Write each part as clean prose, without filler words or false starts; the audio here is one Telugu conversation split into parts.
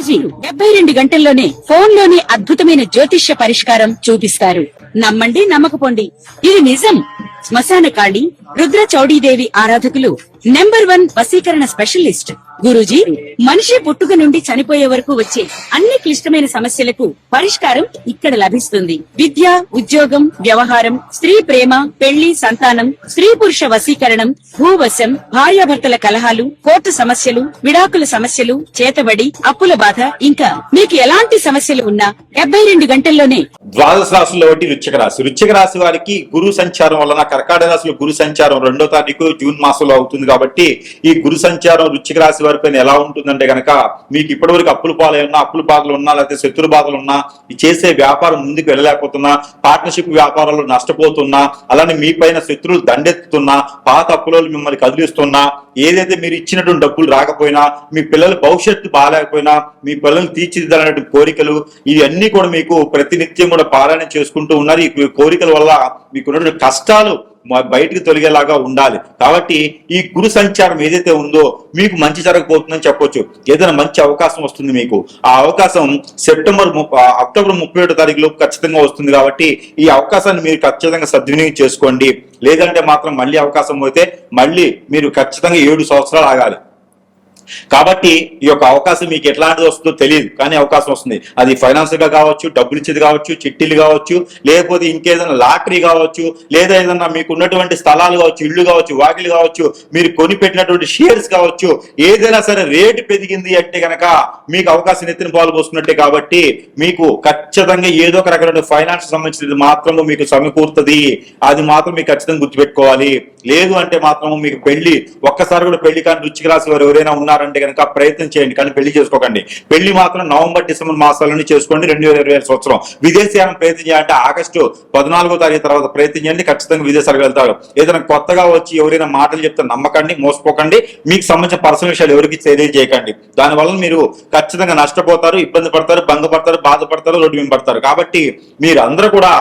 గురూజీ 72 గంటల్లోనే ఫోన్ లోనే అద్భుతమైన జ్యోతిష్య పరిష్కారం చూపిస్తారు. నమ్మండి, నమ్మకపోండి, ఇది నిజం. శ్మశాన కాళి రుద్ర చౌడీదేవి ఆరాధకులు నంబర్ 1 వశీకరణ స్పెషలిస్ట్ గురూజీ. మనిషి పుట్టుక నుండి చనిపోయే వరకు వచ్చే అన్ని క్లిష్టమైన సమస్యలకు పరిష్కారం ఇక్కడ లభిస్తుంది. విద్య, ఉద్యోగం, వ్యవహారం, స్త్రీ ప్రేమ, పెళ్లి, సంతానం, స్త్రీ పురుష వశీకరణం, భూవశం, భార్యాభర్తల కలహాలు, కోర్టు సమస్యలు, విడాకుల సమస్యలు, చేతబడి, అప్పుల బాధ, ఇంకా మీకు ఎలాంటి సమస్యలు ఉన్నా 72 గంటల్లోనే. ద్వాదశ రాశుల్లో ఒకటి వృశ్చిక రాశి. వృశ్చిక రాశి వారికి గురు సంచారం వలన కర్కాటక రాశిలో గురు సంచారం 2వ తారీఖు జూన్ మాసంలో అవుతుంది కాబట్టి ఈ గురు సంచారం వృశ్చిక రాశి వారి పైన ఎలా ఉంటుందంటే గనక మీకు ఇప్పటివరకు అప్పుల పాలైనా, అప్పుల బాధలు ఉన్నా, లేకపోతే శత్రు బాధలు ఉన్నా, చేసే వ్యాపారం ముందుకు వెళ్ళలేకపోతున్నా, పార్ట్నర్షిప్ వ్యాపారాలు నష్టపోతున్నా, అలానే మీ పైన శత్రువులు దండెత్తుతున్నా, పాత అప్పులలో మిమ్మల్ని కదిలిస్తున్నా, ఏదైతే మీరు ఇచ్చినటువంటి డబ్బులు రాకపోయినా, మీ పిల్లల భవిష్యత్తు బాగాలేకపోయినా, మీ పిల్లల్ని తీర్చిదిద్దాలనే కోరికలు, ఇవన్నీ కూడా మీకు ప్రతినిత్యం కూడా పారాయణ చేసుకుంటూ ఉన్నారు. ఈ కోరికల వల్ల మీకున్నటువంటి కష్టాలు బయటికి తొలగేలాగా ఉండాలి. కాబట్టి ఈ గురు సంచారం ఏదైతే ఉందో మీకు మంచి జరగబోతుందని చెప్పొచ్చు. ఏదైనా మంచి అవకాశం వస్తుంది మీకు. ఆ అవకాశం అక్టోబర్ 31 తారీఖులోపు ఖచ్చితంగా వస్తుంది. కాబట్టి ఈ అవకాశాన్ని మీరు ఖచ్చితంగా సద్వినియోగం చేసుకోండి. లేదంటే మాత్రం మళ్ళీ అవకాశం పోతే మళ్ళీ మీరు ఖచ్చితంగా 7 సంవత్సరాలు ఆగాలి. కాబట్టి ఈ యొక్క అవకాశం మీకు ఎట్లాంటిది వస్తుందో తెలియదు, కానీ అవకాశం వస్తుంది. అది ఫైనాన్షియల్ గా కావచ్చు, డబ్బులు ఇచ్చేది కావచ్చు, చిట్టీలు కావచ్చు, లేకపోతే ఇంకేదైనా లాటరీ కావచ్చు, లేదా ఏదన్నా మీకు ఉన్నటువంటి స్థలాలు కావచ్చు, ఇళ్లు కావచ్చు, వాకిలు కావచ్చు, మీరు కొనిపెట్టినటువంటి షేర్స్ కావచ్చు, ఏదైనా సరే రేటు పెరిగింది అంటే కనుక మీకు అవకాశం ఎత్తిన పాలు పోసుకున్నట్టే. కాబట్టి మీకు ఖచ్చితంగా ఏదో ఒక రకమైన ఫైనాన్స్ సంబంధించినది మాత్రం మీకు సమకూరుతుంది. అది మాత్రం మీకు ఖచ్చితంగా గుర్తుపెట్టుకోవాలి. లేదు అంటే మాత్రం మీకు పెళ్లి, ఒక్కసారి కూడా పెళ్లి కానీ వృశ్చిక రాశి వారు ఎవరైనా ఉన్నారంటే కనుక ప్రయత్నం చేయండి, కానీ పెళ్లి చేసుకోకండి. పెళ్లి మాత్రం నవంబర్, డిసెంబర్ మాసాలని చేసుకోండి. 2020 సంవత్సరం విదేశీయానం ప్రయత్నం చేయాలంటే ఆగస్టు 14వ తారీఖు తర్వాత ప్రయత్నం చేయండి. ఖచ్చితంగా విదేశాలకు వెళ్తారు. ఏదైనా కొత్తగా వచ్చి ఎవరైనా మాటలు చెప్తే నమ్మకండి, మోసపోకండి. మీకు సంబంధించిన పర్సనల్ విషయాలు ఎవరికి తెలియజేయకండి. దానివల్ల మీరు ఖచ్చితంగా నష్టపోతారు, ఇబ్బంది పడతారు, భంగపడతారు, బాధపడతారు, రోడ్డు మీద పడతారు. కాబట్టి మీరు అందరూ కూడా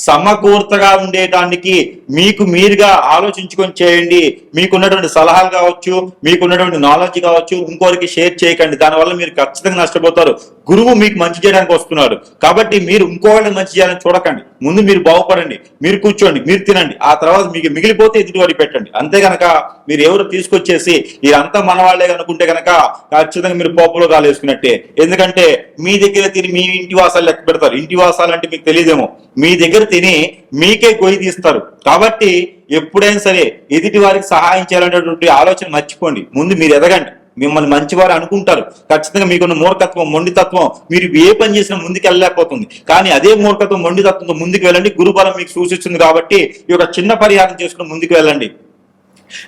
సమకూర్తగా ఉండేటానికి మీకు మీరుగా ఆలోచించుకొని చేయండి. మీకున్నటువంటి సలహాలు కావచ్చు, మీకున్నటువంటి నాలెడ్జ్ కావచ్చు, ఇంకోరికి షేర్ చేయకండి. దానివల్ల మీరు ఖచ్చితంగా నష్టపోతారు. గురువు మీకు మంచి చేయడానికి వస్తున్నాడు కాబట్టి మీరు ఇంకోళ్ళని మంచి చేయాలని చూడకండి. ముందు మీరు బాగుపడండి, మీరు కూర్చోండి, మీరు తినండి. ఆ తర్వాత మీకు మిగిలిపోతే ఎదుటివాడికి పెట్టండి. అంతే గనక మీరు ఎవరు తీసుకొచ్చేసి ఇదంతా మన వాళ్ళే అనుకుంటే గనక ఖచ్చితంగా మీరు పోపులో కాలేసుకున్నట్టే. ఎందుకంటే మీ దగ్గర తిని మీ ఇంటి వాసాలు లెక్క పెడతారు. ఇంటి వాసాలు అంటే మీకు తెలియదేమో, మీ దగ్గర తిని మీకే గొయ్యి తీస్తారు. కాబట్టి ఎప్పుడైనా సరే ఎదుటి వారికి సహాయం చేయాలనేటువంటి ఆలోచన మర్చిపోండి. ముందు మీరు ఎదగండి. మిమ్మల్ని మంచివారు అనుకుంటారు. ఖచ్చితంగా మీకున్న మూర్ఖత్వం, మొండితత్వం, మీరు ఏ పని చేసినా ముందుకు వెళ్ళలేకపోతుంది. కానీ అదే మూర్ఖత్వం, మొండితత్వంతో ముందుకు వెళ్ళండి. గురుబలం మీకు సూచిస్తుంది కాబట్టి ఈ యొక్క చిన్న పరిహారం చేసుకుని ముందుకు వెళ్ళండి.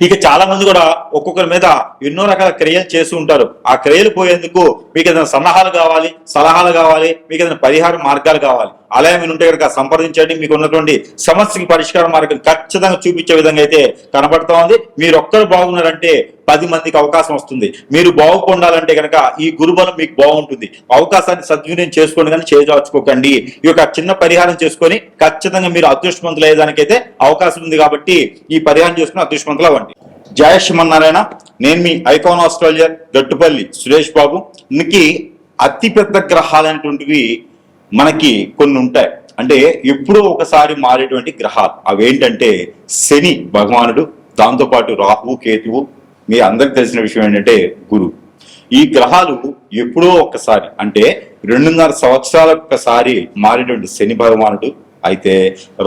ఇక చాలా మంది కూడా ఒక్కొక్కరి మీద ఎన్నో రకాల క్రియలు చేస్తూ ఉంటారు. ఆ క్రియలు పోయేందుకు మీకు ఏదైనా సలహాలు కావాలి, మీకు ఏదైనా పరిహార మార్గాలు కావాలి, అలా ఏమైనా ఉంటే కనుక సంప్రదించండి. మీకు ఉన్నటువంటి సమస్యకి పరిష్కార మార్గం ఖచ్చితంగా చూపించే విధంగా అయితే కనబడతా ఉంది. మీరు ఒక్కరు బాగున్నారంటే 10 మందికి అవకాశం వస్తుంది. మీరు బాగుపడాలంటే కనుక ఈ గురుబలం మీకు బాగుంటుంది. అవకాశాన్ని సద్వినియోగం చేసుకోండి, కానీ చేజార్చుకోకండి. ఈ యొక్క చిన్న పరిహారం చేసుకొని ఖచ్చితంగా మీరు అదృష్టవంతులు అయ్యేదానికైతే అవకాశం ఉంది. కాబట్టి ఈ పరిహారం చేసుకుని అదృష్టవంతులు అవ్వండి. జయ శ్రీమన్నారాయణ. నేను మీ ఐకాన్ ఆస్ట్రాలజర్ గట్టుపల్లి సురేష్ బాబు. ఇందుకి అతిపెద్ద గ్రహాలైనటువంటివి మనకి కొన్ని ఉంటాయి. అంటే ఎప్పుడో ఒకసారి మారేటువంటి గ్రహాలు అవేంటంటే శని భగవానుడు, దాంతోపాటు రాహు, కేతువు. మీ అందరికి తెలిసిన విషయం ఏంటంటే గురు. ఈ గ్రహాలు ఎప్పుడో ఒక్కసారి అంటే 2.5 సంవత్సరాలకు ఒకసారి మారేటువంటి శని భగవానుడు అయితే,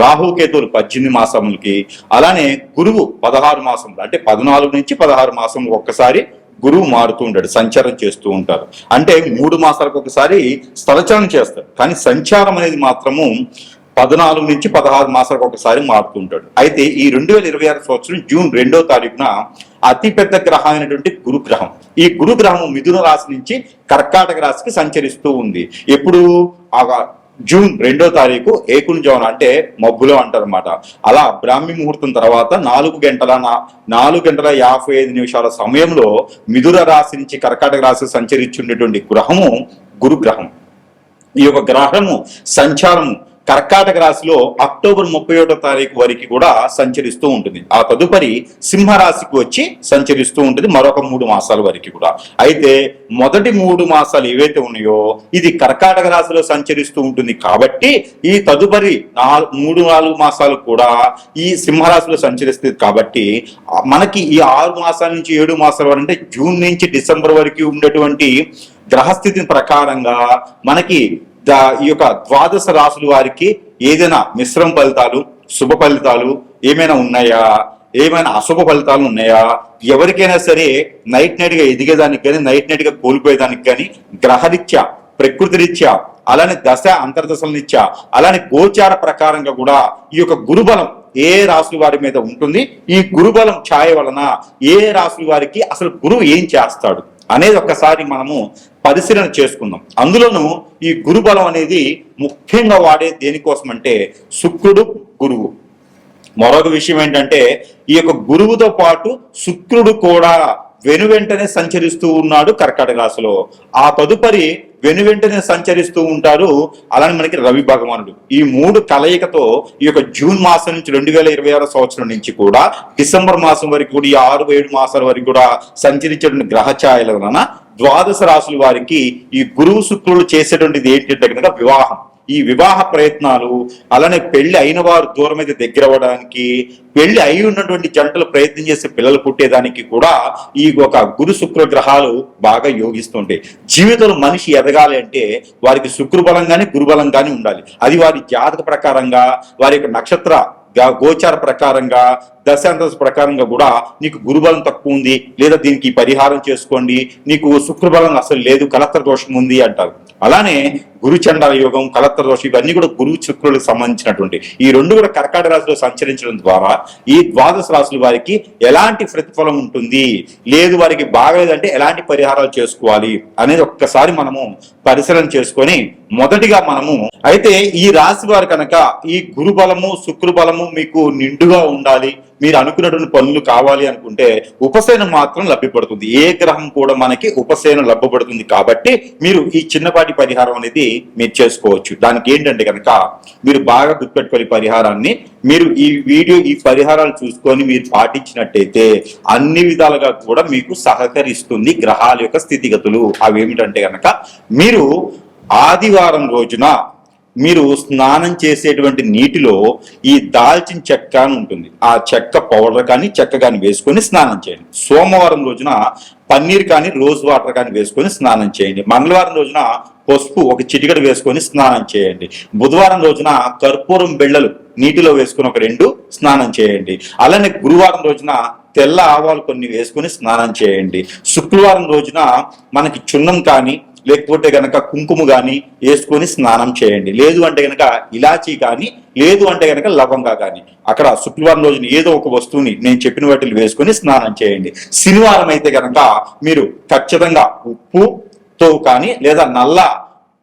రాహుకేతువులు 18 మాసములకి, అలానే గురువు 16 మాసములు అంటే 14 నుంచి 16 మాసములు ఒక్కసారి గురువు మారుతూ ఉంటాడు, సంచారం చేస్తూ ఉంటారు. అంటే 3 మాసాలకు ఒకసారి స్థలచలనం చేస్తారు. కానీ సంచారం అనేది మాత్రము 14 నుంచి 16 మాసాలకు ఒకసారి మారుతూ ఉంటాడు. అయితే ఈ 2026 సంవత్సరం జూన్ 2వ తారీఖున అతిపెద్ద గ్రహం అయినటువంటి గురుగ్రహం, ఈ గురుగ్రహం మిథున రాశి నుంచి కర్కాటక రాశికి సంచరిస్తూ ఉంది. ఎప్పుడు జూన్ 2వ తారీఖు ఏకునిజామున అంటే మబ్బులో అంటారన్నమాట. అలా బ్రాహ్మీ ముహూర్తం తర్వాత 4 గంటల 55 సమయంలో మిథున రాశి నుంచి కర్కాటక రాశి సంచరించుండేటువంటి గ్రహము గురుగ్రహం. ఈ యొక్క గ్రహము సంచారము కర్కాటక రాశిలో అక్టోబర్ 31వ తారీఖు వరకు కూడా సంచరిస్తూ ఉంటుంది. ఆ తదుపరి సింహరాశికి వచ్చి సంచరిస్తూ ఉంటుంది మరొక 3 మాసాల వరకు కూడా. అయితే మొదటి 3 మాసాలు ఏవైతే ఉన్నాయో ఇది కర్కాటక రాశిలో సంచరిస్తూ ఉంటుంది కాబట్టి ఈ తదుపరి 3-4 మాసాలు కూడా ఈ సింహరాశిలో సంచరిస్తుంది కాబట్టి మనకి ఈ 6 మాసాల నుంచి 7 మాసాల వరకు అంటే జూన్ నుంచి డిసెంబర్ వరకు ఉండేటువంటి గ్రహస్థితి ప్రకారంగా మనకి ఈ యొక్క ద్వాదశ రాశుల వారికి ఏదైనా మిశ్రమ ఫలితాలు, శుభ ఫలితాలు ఏమైనా ఉన్నాయా, ఏమైనా అశుభ ఫలితాలు ఉన్నాయా, ఎవరికైనా సరే నైట్ గా ఎదిగేదానికి కానీ నైట్ గా కోల్పోయేదానికి కానీ గ్రహరీత్యా, ప్రకృతి రీత్యా, అలానే దశ అంతర్దశల రీత్యా, అలానే గోచార ప్రకారంగా కూడా ఈ యొక్క గురుబలం ఏ రాశుల వారి మీద ఉంటుంది, ఈ గురుబలం ఛాయ వలన ఏ రాశుల వారికి అసలు గురువు ఏం చేస్తాడు అనేది ఒక్కసారి మనము పరిశీలన చేసుకుందాం. అందులోనూ ఈ గురుబలం అనేది ముఖ్యంగా వాడే దేనికోసం అంటే శుక్రుడు గురువు. మరొక విషయం ఏంటంటే ఈ యొక్క గురువుతో పాటు శుక్రుడు కూడా వెనువెంటనే సంచరిస్తూ ఉన్నాడు కర్కాటక రాశిలో. ఆ తదుపరి వెనువెంటనే సంచరిస్తూ ఉంటారు అలానే మనకి రవి భగవానుడు. ఈ 3 కలయికతో ఈ యొక్క జూన్ మాసం నుంచి 2026 సంవత్సరం నుంచి కూడా డిసెంబర్ మాసం వరకు కూడా ఈ 6-7 మాసాల వరకు కూడా సంచరించేటువంటి గ్రహ ఛాయల వలన ద్వాదశ రాశుల వారికి ఈ గురువు శుక్రులు చేసేటువంటిది ఏంటంటే కనుక వివాహం. ఈ వివాహ ప్రయత్నాలు, అలానే పెళ్లి అయిన వారు దూరం అయితే దగ్గర అవ్వడానికి, పెళ్లి అయి ఉన్నటువంటి జంటలు ప్రయత్నం చేసి పిల్లలు పుట్టేదానికి కూడా ఈ ఒక గురు శుక్ర గ్రహాలు బాగా యోగిస్తుంటాయి. జీవితంలో మనిషి ఎదగాలి అంటే వారికి శుక్రబలం కానీ గురుబలం కానీ ఉండాలి. అది వారి జాతక ప్రకారంగా, వారి యొక్క నక్షత్ర గోచార ప్రకారంగా, దశాంతర ప్రకారంగా కూడా నీకు గురుబలం తక్కువ ఉంది లేదా దీనికి పరిహారం చేసుకోండి, నీకు శుక్రబలం అసలు లేదు, కలత్ర దోషం ఉంది అంటారు. అలానే గురుచండాల యోగం, కలత్ర దోషం ఇవన్నీ కూడా గురువు శుక్రులకు సంబంధించినటువంటి ఈ 2 కూడా కర్కాటక రాశిలో సంచరించడం ద్వారా ఈ ద్వాదశ రాశుల వారికి ఎలాంటి ప్రతిఫలం ఉంటుంది, లేదు వారికి బాగలేదంటే ఎలాంటి పరిహారాలు చేసుకోవాలి అనేది ఒక్కసారి మనము పరిశీలన చేసుకొని మొదటిగా మనము అయితే ఈ రాశి వారు కనుక ఈ గురుబలము శుక్రబలము మీకు నిండుగా ఉండాలి, మీరు అనుకున్నటువంటి పనులు కావాలి అనుకుంటే ఉపశయనం మాత్రం లభ్యపడుతుంది. ఏ గ్రహం కూడా మనకి ఉపశయనం లభ్యపడుతుంది కాబట్టి మీరు ఈ చిన్నపాటి పరిహారం అనేది మీరు చేసుకోవచ్చు. దానికి ఏంటంటే కనుక మీరు బాగా గుర్తుపెట్టుకోవాలి పరిహారాన్ని. మీరు ఈ పరిహారాలు చూసుకొని మీరు పాటించినట్టయితే అన్ని విధాలుగా కూడా మీకు సహకరిస్తుంది గ్రహాల యొక్క స్థితిగతులు. అవి ఏమిటంటే కనుక మీరు ఆదివారం రోజున మీరు స్నానం చేసేటువంటి నీటిలో ఈ దాల్చిన చెక్క అని ఉంటుంది, ఆ చెక్క పౌడర్ కానీ చెక్క కానీ వేసుకొని స్నానం చేయండి. సోమవారం రోజున పన్నీర్ కానీ రోజ్ వాటర్ కానీ వేసుకొని స్నానం చేయండి. మంగళవారం రోజున పసుపు ఒక చిటికెడు వేసుకొని స్నానం చేయండి. బుధవారం రోజున కర్పూరం బిళ్ళలు నీటిలో వేసుకొని ఒక 2 స్నానం చేయండి. అలానే గురువారం రోజున తెల్ల ఆవాలు కొన్ని వేసుకొని స్నానం చేయండి. శుక్రవారం రోజున మనకి చున్నం కానీ లేకపోతే గనక కుంకుమ కానీ వేసుకొని స్నానం చేయండి. లేదు అంటే గనక ఇలాచీ కానీ, లేదు అంటే గనక లవంగా కానీ అక్కడ శుక్రవారం రోజున ఏదో ఒక వస్తువుని నేను చెప్పిన వాటిని వేసుకొని స్నానం చేయండి. శనివారం అయితే గనక మీరు ఖచ్చితంగా ఉప్పుతో కానీ లేదా నల్ల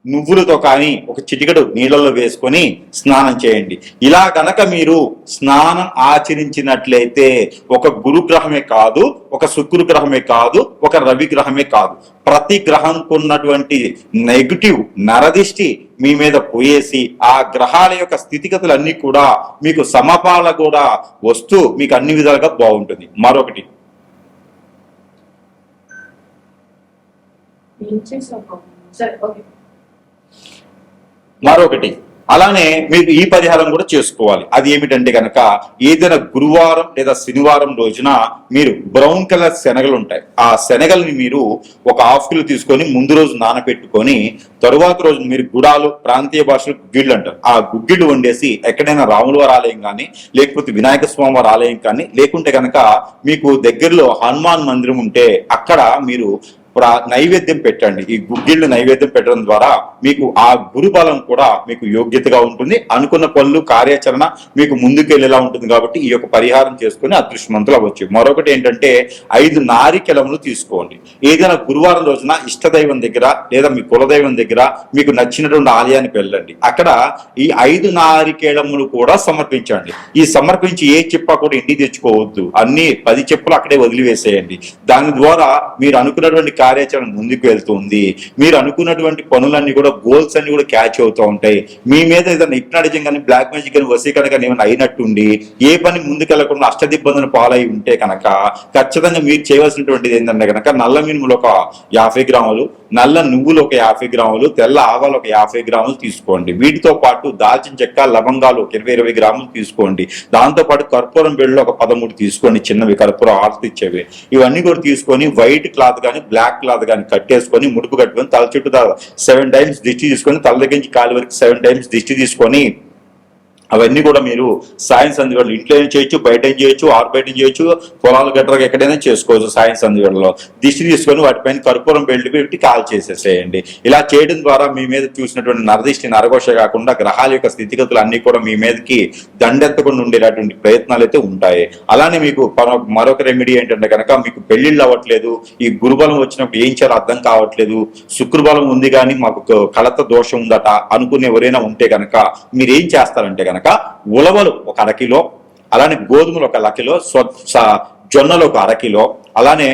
నువ్వులతో కానీ ఒక చిటికెడు నీళ్ళలో వేసుకొని స్నానం చేయండి. ఇలా గనక మీరు స్నానం ఆచరించినట్లయితే ఒక గురుగ్రహమే కాదు, ఒక శుక్ర గ్రహమే కాదు, ఒక రవి గ్రహమే కాదు, ప్రతి గ్రహంకు ఉన్నటువంటి నెగిటివ్ నరదిష్టి మీ మీద పోయేసి ఆ గ్రహాల యొక్క స్థితిగతులన్నీ కూడా మీకు సమపాల కూడా వస్తూ మీకు అన్ని విధాలుగా బాగుంటుంది. మరొకటి అలానే మీరు ఈ పరిహారం కూడా చేసుకోవాలి. అది ఏమిటంటే కనుక ఏదైనా గురువారం లేదా శనివారం రోజున మీరు బ్రౌన్ కలర్ శనగలు ఉంటాయి, ఆ శనగల్ని మీరు ఒక ½ కిలో తీసుకొని ముందు రోజు నానబెట్టుకొని తరువాత రోజు మీరు గుడాలు, ప్రాంతీయ భాషలో గుగ్గిళ్ళు అంటారు, ఆ గుగ్గిళ్ళు వండేసి ఎక్కడైనా రాములవారి ఆలయం కానీ లేకపోతే వినాయక స్వామి వారి ఆలయం కానీ లేకుంటే కనుక మీకు దగ్గరలో హనుమాన్ మందిరం ఉంటే అక్కడ మీరు నైవేద్యం పెట్టండి. ఈ గుగ్గిళ్ళు నైవేద్యం పెట్టడం ద్వారా మీకు ఆ గురుబలం కూడా మీకు యోగ్యతగా ఉంటుంది, అనుకున్న పనులు కార్యాచరణ మీకు ముందుకెళ్ళేలా ఉంటుంది. కాబట్టి ఈ యొక్క పరిహారం చేసుకుని అదృష్టవంతులు అవ్వచ్చు. మరొకటి ఏంటంటే 5 నారికెలములు తీసుకోండి. ఏదైనా గురువారం రోజున ఇష్టదైవం దగ్గర లేదా మీ కులదైవం దగ్గర మీకు నచ్చినటువంటి ఆలయానికి వెళ్ళండి. అక్కడ ఈ 5 నారికేళములు కూడా సమర్పించండి. ఈ సమర్పించి ఏ చెప్ప కూడా ఇంటికి తెచ్చుకోవద్దు, అన్ని 10 చెప్పులు అక్కడే వదిలివేసేయండి. దాని ద్వారా మీరు అనుకున్నటువంటి కార్యాచరణ ముందుకు వెళ్తుంది. మీరు అనుకున్నటువంటి పనులన్నీ కూడా, గోల్స్ అన్ని కూడా క్యాచ్ అవుతూ ఉంటాయి. మీ మీద ఏదైనా హిప్నాటిజం కానీ, బ్లాక్ మ్యాజిక్ కానీ, వశీకరణ కానీ ఏమైనా అయినట్టుండి ఏ పని ముందుకెళ్లకుండా అష్టదిబ్బందులు పాలై ఉంటే కనుక ఖచ్చితంగా మీరు చేయవలసినటువంటిది ఏంటంటే కనుక నల్ల మినుములు ఒక 50 గ్రాములు, నల్ల నువ్వులు ఒక 50 గ్రాములు, తెల్ల ఆవాలు ఒక 50 గ్రాములు తీసుకోండి. వీటితో పాటు దాల్చిన చెక్క, లవంగాలు ఒక 20 గ్రాములు తీసుకోండి. దాంతో పాటు కర్పూరం బిళ్ళలు ఒక 13 తీసుకోండి, చిన్నవి కర్పూరం ఆర్తి ఇచ్చేవి. ఇవన్నీ కూడా తీసుకొని వైట్ క్లాత్ కానీ, బ్లాక్ క్లాత్ కానీ కట్టేసుకొని, ముడుపు కట్టుకొని, తల చుట్టూ 7 టైమ్స్ దిష్టి తీసుకొని, తల దగ్గర నుంచి కాలు వరకు 7 టైమ్స్ దిష్టి తీసుకొని, అవన్నీ కూడా మీరు సాయం సంధివేళలో ఇంట్లో ఏం చేయొచ్చు, బయట ఏం చేయొచ్చు, బయట ఏం చేయొచ్చు, పొలాలు గట్రగా ఎక్కడైనా చేసుకోవచ్చు. సాయం సంధివేళలో దిష్టి తీసుకొని వాటిపైన కర్పూరం బెల్ట్ పెట్టి కాల్ చేసేసేయండి. ఇలా చేయడం ద్వారా మీ మీద చూసినటువంటి నరదిష్టి, నరఘోష కాకుండా గ్రహాల యొక్క స్థితిగతులు అన్ని కూడా మీ మీదకి దండెత్తకుండా ఉండేటటువంటి ప్రయత్నాలు అయితే ఉంటాయి. అలానే మీకు మరొక రెమెడీ ఏంటంటే కనుక మీకు పెళ్లిళ్ళు అవ్వట్లేదు, ఈ గురుబలం వచ్చినప్పుడు ఏం చేయాలో అర్థం కావట్లేదు, శుక్రబలం ఉంది కానీ మాకు కలత దోషం ఉందట అనుకునే ఎవరైనా ఉంటే కనుక మీరు ఏం చేస్తారంటే కనుక ఉలవలు ఒక 1/2 కిలో, అలానే గోధుమలు ఒక 1 కిలో, జొన్నలు ఒక 1/2 కిలో, అలానే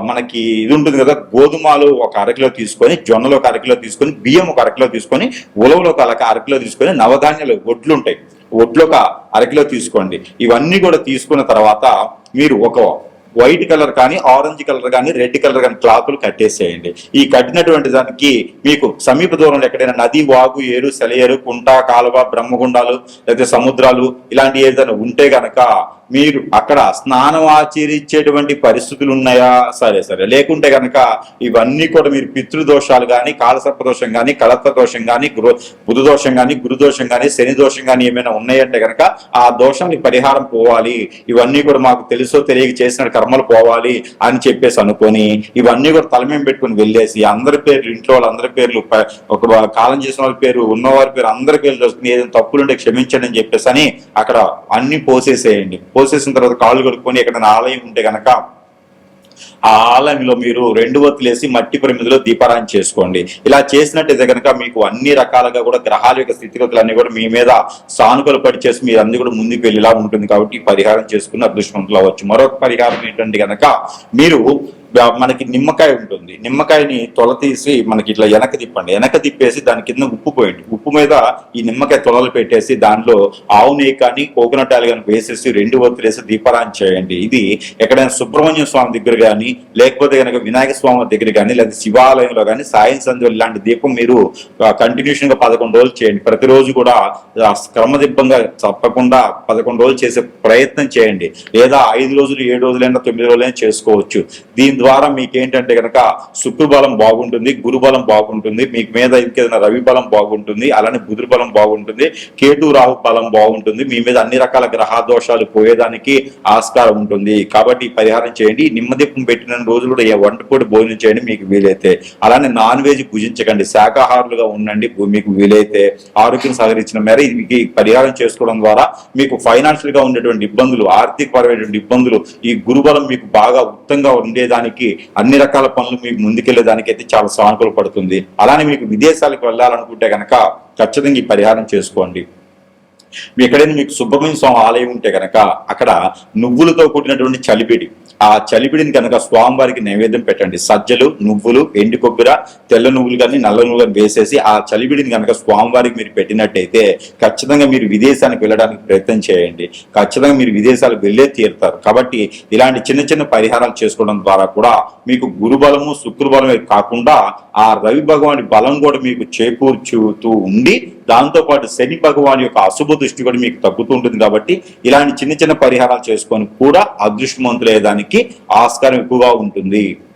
మనకి ఇది ఉంటుంది కదా గోధుమలు ఒక 1/2 కిలో తీసుకొని, జొన్నలు ఒక 1/2 కిలో తీసుకొని, బియ్యం ఒక 1/2 కిలో తీసుకొని, ఉలవలు ఒక 1/2 కిలో తీసుకొని, నవధాన్యాలు ఒడ్లు ఉంటాయి, ఒడ్లు ఒక 1/2 కిలో తీసుకోండి. ఇవన్నీ కూడా తీసుకున్న తర్వాత మీరు ఒక వైట్ కలర్ కానీ, ఆరెంజ్ కలర్ కానీ, రెడ్ కలర్ కానీ క్లాతులు కట్టేసేయండి. ఈ కట్టినటువంటి దానికి మీకు సమీప దూరంలో ఎక్కడైనా నది, వాగు, ఏరు, సెలయేరు, కుంట, కాలువ, బ్రహ్మగుండాలు లేదా సముద్రాలు ఇలాంటి ఏదైనా ఉంటే గనక మీరు అక్కడ స్నానం ఆచరించేటువంటి పరిస్థితులు ఉన్నాయా, సరే లేకుంటే కనుక ఇవన్నీ కూడా మీరు పితృదోషాలు కానీ, కాలసర్ప దోషం కానీ, కళత్వ దోషం కానీ, బుధ దోషం కానీ, గురుదోషం కానీ, శని దోషం కానీ ఏమైనా ఉన్నాయంటే కనుక ఆ దోషానికి పరిహారం పోవాలి, ఇవన్నీ కూడా మాకు తెలుసో తెలియక చేసిన కర్మలు పోవాలి అని చెప్పేసి అనుకొని ఇవన్నీ కూడా తలమేం పెట్టుకుని వెళ్ళేసి అందరి పేర్లు, ఇంట్లో వాళ్ళందరి పేర్లు, ఒక కాలం చేసిన వాళ్ళ పేరు, ఉన్నవారి పేరు, అందరి పేర్లు చూసుకుని ఏదైనా తప్పులుంటే క్షమించండి అని చెప్పేసి అని అక్కడ అన్ని పోసేసేయండి. పోసేసిన తర్వాత కాళ్ళు కడుక్కొని ఎక్కడైనా ఆలయం ఉంటే కనుక ఆ ఆలయంలో మీరు 2 ఒత్తులేసి మట్టి ప్రమిదిలో దీపారాయణ చేసుకోండి. ఇలా చేసినట్టయితే కనుక మీకు అన్ని రకాలుగా కూడా గ్రహాల యొక్క స్థితిగతులన్నీ కూడా మీ మీద సానుకూల పడి చేసి మీరు అన్ని కూడా ముందుకు వెళ్ళేలా ఉంటుంది. కాబట్టి పరిహారం చేసుకుని అదృష్టవంతులు అవ్వచ్చు. మరొక పరిహారం ఏంటంటే కనుక మీరు మనకి నిమ్మకాయ ఉంటుంది, నిమ్మకాయని తొల తీసి మనకి ఇట్లా వెనక తిప్పేసి దాని కింద ఉప్పు పోయండి. ఉప్పు మీద ఈ నిమ్మకాయ తొలలు పెట్టేసి దాంట్లో ఆవు నెయ్యి కానీ, కోకోనట్ ఆయిల్ కానీ వేసేసి 2 ఒత్తులేసి దీపారాయణ చేయండి. ఇది ఎక్కడైనా సుబ్రహ్మణ్య స్వామి దగ్గర కానీ, లేకపోతే కనుక వినాయక స్వామి దగ్గర కానీ, లేదా శివాలయంలో కానీ సాయం సంధ్య ఇలాంటి దీపం మీరు కంటిన్యూషన్ గా 11 రోజులు చేయండి. ప్రతిరోజు కూడా క్రమదిబ్బంగా తప్పకుండా 11 రోజులు చేసే ప్రయత్నం చేయండి. లేదా 5 రోజులు, 7 రోజులైనా, 9 రోజులైనా చేసుకోవచ్చు. దీని ద్వారా మీకు ఏంటంటే కనుక శుక్రబలం బాగుంటుంది, గురుబలం బాగుంటుంది, మీకు మీద ఇంకేదైనా రవి బలం బాగుంటుంది, అలానే బుధుడు బలం బాగుంటుంది, కేతు రాహు బలం బాగుంటుంది. మీ మీద అన్ని రకాల గ్రహ దోషాలు పోయేదానికి ఆస్కారం ఉంటుంది. కాబట్టి పరిహారం చేయండి. నిమ్మదీపం పెట్టిన రోజులు కూడా వంటపూడి భోజనం చేయండి మీకు వీలైతే. అలానే నాన్ వెజ్ భుజించకండి, శాకాహారులుగా ఉండండి మీకు వీలైతే. ఆరోగ్యం సహకరించిన మేర ఇది పరిహారం చేసుకోవడం ద్వారా మీకు ఫైనాన్షియల్ గా ఉండేటువంటి ఇబ్బందులు, ఆర్థిక పరమైనటువంటి ఇబ్బందులు, ఈ గురుబలం మీకు బాగా ఉత్తంగా ఉండేదానికి, అన్ని రకాల పనులు మీకు ముందుకెళ్లేదానికి అయితే చాలా సానుకూల పడుతుంది. అలానే మీకు విదేశాలకు వెళ్ళాలనుకుంటే కనుక ఖచ్చితంగా ఈ పరిహారం చేసుకోండి. ఎక్కడైనా మీకు సుబ్రహ్మణ్య స్వామి ఆలయం ఉంటే కనుక అక్కడ నువ్వులతో కూడినటువంటి చలిపిడి, ఆ చలిపిడిని కనుక స్వామివారికి నైవేద్యం పెట్టండి. సజ్జలు, నువ్వులు, ఎండు కొబ్బరి, తెల్ల నువ్వులు కానీ, నల్ల నువ్వులు కానీ వేసేసి ఆ చలిపిడిని కనుక స్వామివారికి మీరు పెట్టినట్టయితే ఖచ్చితంగా మీరు విదేశానికి వెళ్ళడానికి ప్రయత్నం చేయండి. ఖచ్చితంగా మీరు విదేశాలకు వెళ్ళే తీరుతారు. కాబట్టి ఇలాంటి చిన్న చిన్న పరిహారాలు చేసుకోవడం ద్వారా కూడా మీకు గురుబలము, శుక్రబలమే కాకుండా ఆ రవి భగవాని బలం కూడా మీకు చేకూర్చుతూ ఉండి, దాంతో పాటు శని భగవాన్ యొక్క అశుభ దృష్టి కూడా మీకు తగ్గుతూ ఉంటుంది. కాబట్టి ఇలాంటి చిన్న చిన్న పరిహారాలు చేసుకొని కూడా అదృష్టవంతులయ్యేదానికి ఆస్కారం ఎక్కువగా ఉంటుంది.